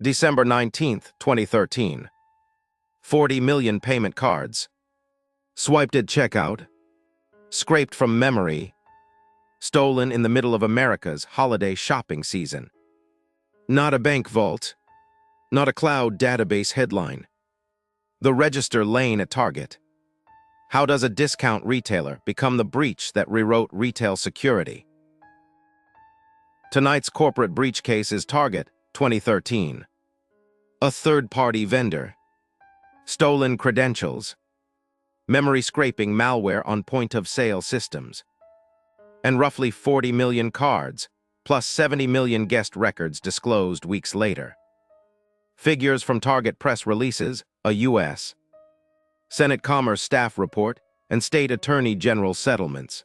December 19, 2013. 40 million payment cards. Swiped at checkout. Scraped from memory. Stolen in the middle of America's holiday shopping season. Not a bank vault. Not a cloud database headline. The register lane at Target. How does a discount retailer become the breach that rewrote retail security? Tonight's corporate breach case is Target, 2013. A third-party vendor. Stolen credentials. Memory scraping malware on point-of-sale systems. And roughly 40 million cards, plus 70 million guest records disclosed weeks later. Figures from Target press releases, a U.S. Senate Commerce staff report, and State Attorney General settlements.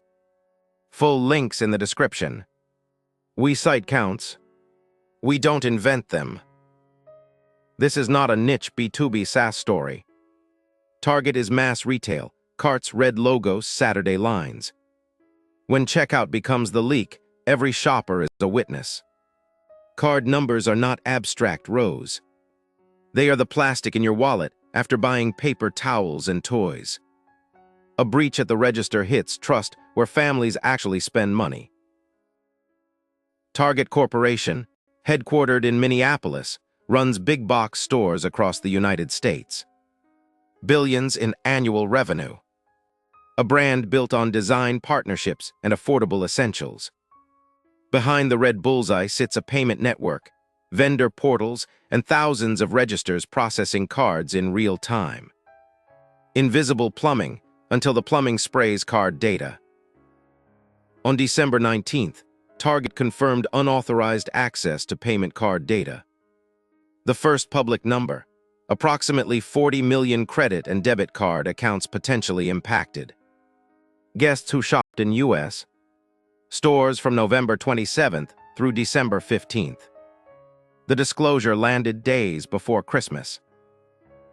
Full links in the description. We cite counts. We don't invent them. This is not a niche B2B SaaS story. Target is mass retail, carts, red logos, Saturday lines. When checkout becomes the leak, every shopper is a witness. Card numbers are not abstract rows. They are the plastic in your wallet after buying paper towels and toys. A breach at the register hits trust where families actually spend money. Target Corporation, headquartered in Minneapolis, runs big box stores across the United States. Billions in annual revenue. A brand built on design partnerships and affordable essentials. Behind the red bullseye sits a payment network, vendor portals, and thousands of registers processing cards in real time. Invisible plumbing until the plumbing sprays card data. On December 19th, Target confirmed unauthorized access to payment card data. The first public number, approximately 40 million credit and debit card accounts potentially impacted. Guests who shopped in U.S. stores from November 27th through December 15th. The disclosure landed days before Christmas.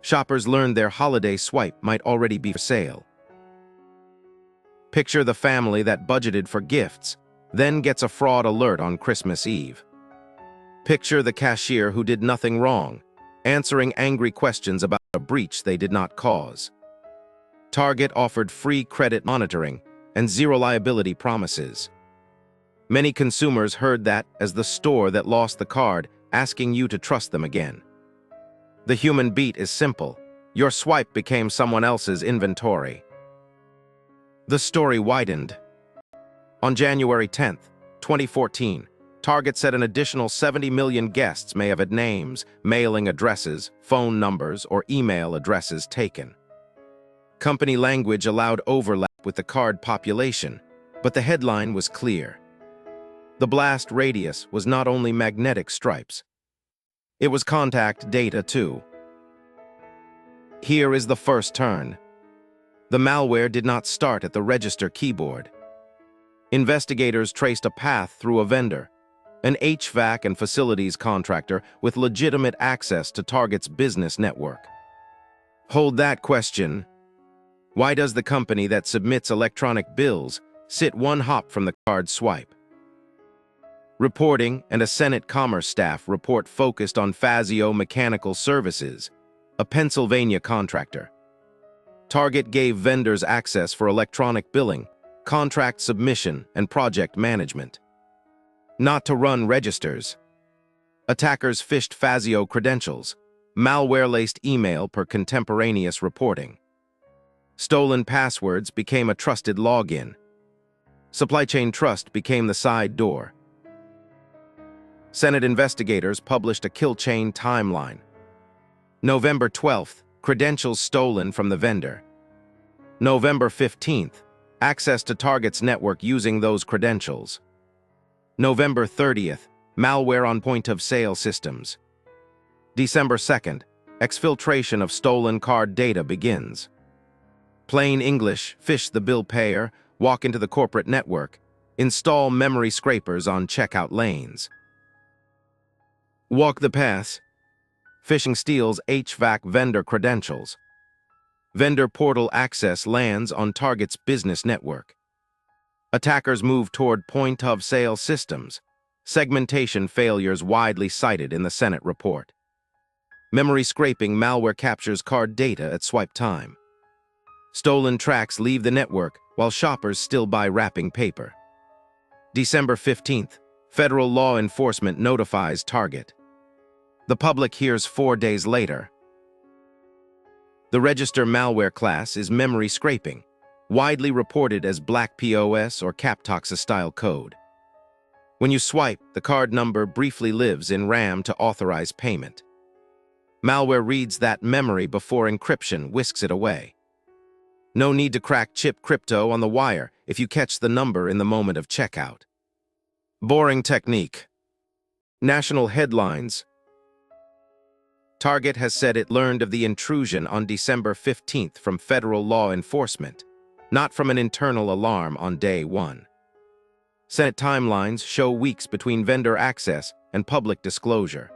Shoppers learned their holiday swipe might already be for sale. Picture the family that budgeted for gifts, then gets a fraud alert on Christmas Eve. Picture the cashier who did nothing wrong, answering angry questions about a breach they did not cause. Target offered free credit monitoring and zero liability promises. Many consumers heard that as the store that lost the card, asking you to trust them again. The human beat is simple. Your swipe became someone else's inventory. The story widened. On January 10th, 2014, Target said an additional 70 million guests may have had names, mailing addresses, phone numbers, or email addresses taken. Company language allowed overlap with the card population, but the headline was clear. The blast radius was not only magnetic stripes. It was contact data too. Here is the first turn. The malware did not start at the register keyboard. Investigators traced a path through a vendor, an HVAC and facilities contractor with legitimate access to Target's business network. Hold that question. Why does the company that submits electronic bills sit one hop from the card swipe? Reporting and a Senate Commerce staff report focused on Fazio Mechanical Services, a Pennsylvania contractor. Target gave vendors access for electronic billing, contract submission, and project management. Not to run registers. Attackers phished Fazio credentials, malware-laced email per contemporaneous reporting. Stolen passwords became a trusted login. Supply chain trust became the side door. Senate investigators published a kill chain timeline. November 12th, credentials stolen from the vendor. November 15th, access to Target's network using those credentials. November 30th, malware on point-of-sale systems. December 2nd, exfiltration of stolen card data begins. Plain English, phish the bill payer, walk into the corporate network, install memory scrapers on checkout lanes. Walk the path. Phishing steals HVAC vendor credentials. Vendor portal access lands on Target's business network. Attackers move toward point-of-sale systems. Segmentation failures widely cited in the Senate report. Memory scraping malware captures card data at swipe time. Stolen tracks leave the network while shoppers still buy wrapping paper. December 15th, federal law enforcement notifies Target. The public hears 4 days later. The register malware class is memory scraping, widely reported as black POS or CapToxa-style code. When you swipe, the card number briefly lives in RAM to authorize payment. Malware reads that memory before encryption whisks it away. No need to crack chip crypto on the wire if you catch the number in the moment of checkout. Boring technique. National headlines. Target has said it learned of the intrusion on December 15th from federal law enforcement, not from an internal alarm on day 1. Senate timelines show weeks between vendor access and public disclosure.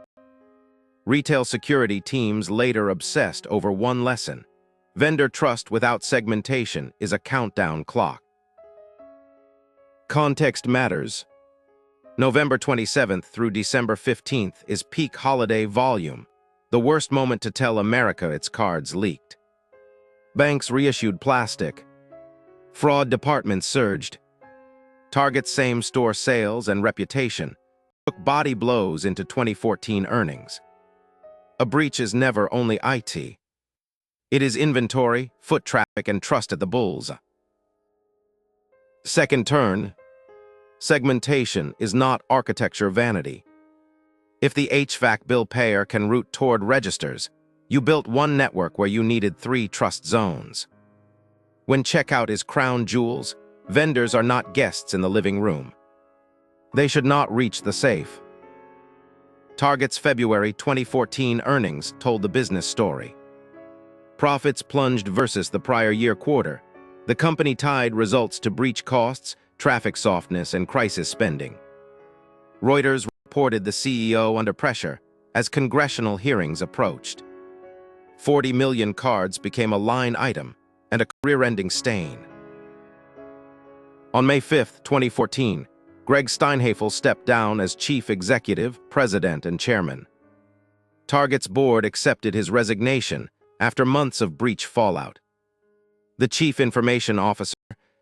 Retail security teams later obsessed over one lesson: vendor trust without segmentation is a countdown clock. Context matters. November 27th through December 15th is peak holiday volume, the worst moment to tell America its cards leaked. Banks reissued plastic. Fraud departments surged. Target's same-store sales and reputation took body blows into 2014 earnings. A breach is never only IT. It is inventory, foot traffic, and trust at the bulls. Second turn. Segmentation is not architecture vanity. If the HVAC bill payer can route toward registers, you built one network where you needed 3 trust zones. When checkout is crown jewels, vendors are not guests in the living room. They should not reach the safe. Target's February 2014 earnings told the business story. Profits plunged versus the prior year quarter. The company tied results to breach costs, traffic softness, and crisis spending. Reuters reported the CEO under pressure as congressional hearings approached. 40 million cards became a line item and a career-ending stain. On May 5, 2014, Greg Steinhafel stepped down as chief executive, president, and chairman. Target's board accepted his resignation after months of breach fallout. The chief information officer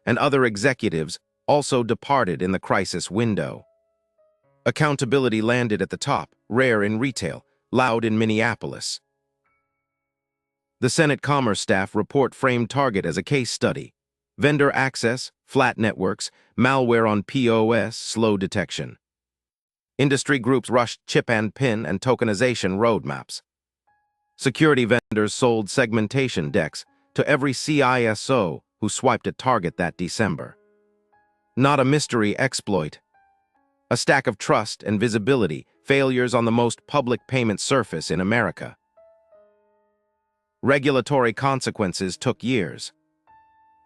and other executives also departed in the crisis window. Accountability landed at the top, rare in retail, loud in Minneapolis. The Senate Commerce staff report framed Target as a case study: vendor access, flat networks, malware on POS, slow detection. Industry groups rushed chip and PIN and tokenization roadmaps. Security vendors sold segmentation decks to every CISO who swiped at Target that December. Not a mystery exploit. A stack of trust and visibility, failures on the most public payment surface in America. Regulatory consequences took years.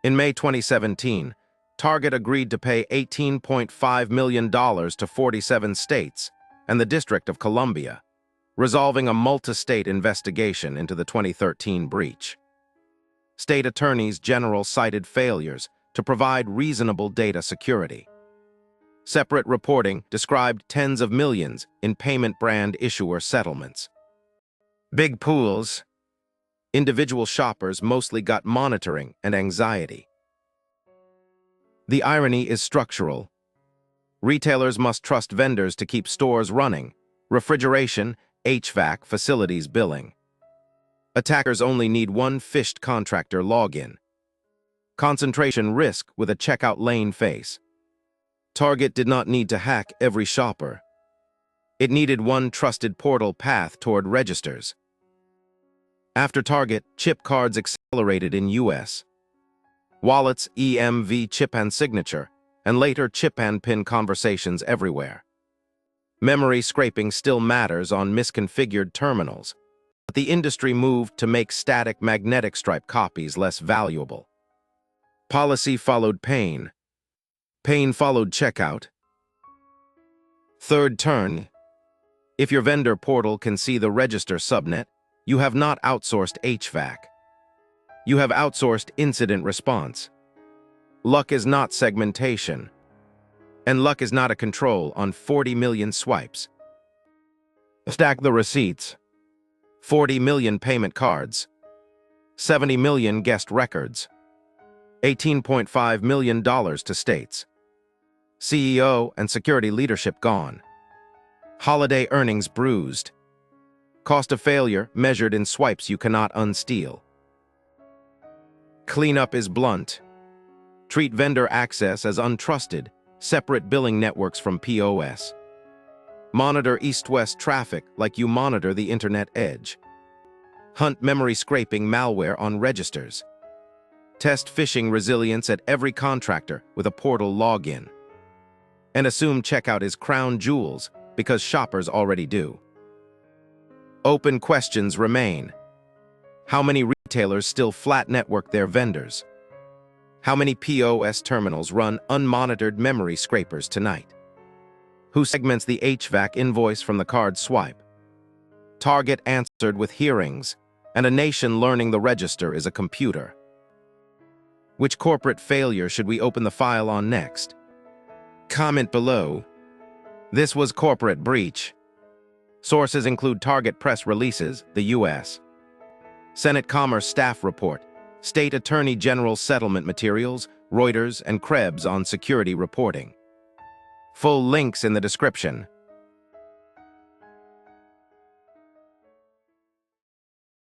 In May 2017, Target agreed to pay $18.5 million to 47 states and the District of Columbia, resolving a multi-state investigation into the 2013 breach. State attorneys general cited failures to provide reasonable data security. Separate reporting described tens of millions in payment brand issuer settlements. Big pools. Individual shoppers mostly got monitoring and anxiety. The irony is structural. Retailers must trust vendors to keep stores running, refrigeration, HVAC, facilities billing. Attackers only need one phished contractor login. Concentration risk with a checkout lane face. Target did not need to hack every shopper. It needed one trusted portal path toward registers. After Target, chip cards accelerated in US. Wallets, EMV, chip and signature, and later chip and PIN conversations everywhere. Memory scraping still matters on misconfigured terminals, but the industry moved to make static magnetic stripe copies less valuable. Policy followed pain. Pain followed checkout. Third turn. If your vendor portal can see the register subnet, you have not outsourced HVAC. You have outsourced incident response. Luck is not segmentation. And luck is not a control on 40 million swipes. Stack the receipts. 40 million payment cards, 70 million guest records, $18.5 million to states. CEO and security leadership gone. Holiday earnings bruised. Cost of failure measured in swipes you cannot unsteal. Cleanup is blunt. Treat vendor access as untrusted, separate billing networks from POS. Monitor east-west traffic like you monitor the internet edge. Hunt memory scraping malware on registers. Test phishing resilience at every contractor with a portal login. And assume checkout is crown jewels because shoppers already do. Open questions remain. How many retailers still flat network their vendors? How many POS terminals run unmonitored memory scrapers tonight? Who segments the HVAC invoice from the card swipe? Target answered with hearings, and a nation learning the register is a computer. Which corporate failure should we open the file on next? Comment below. This was corporate breach. Sources include Target press releases, the U.S. Senate Commerce Staff Report, State Attorney General settlement materials, Reuters and Krebs on security reporting. Full links in the description.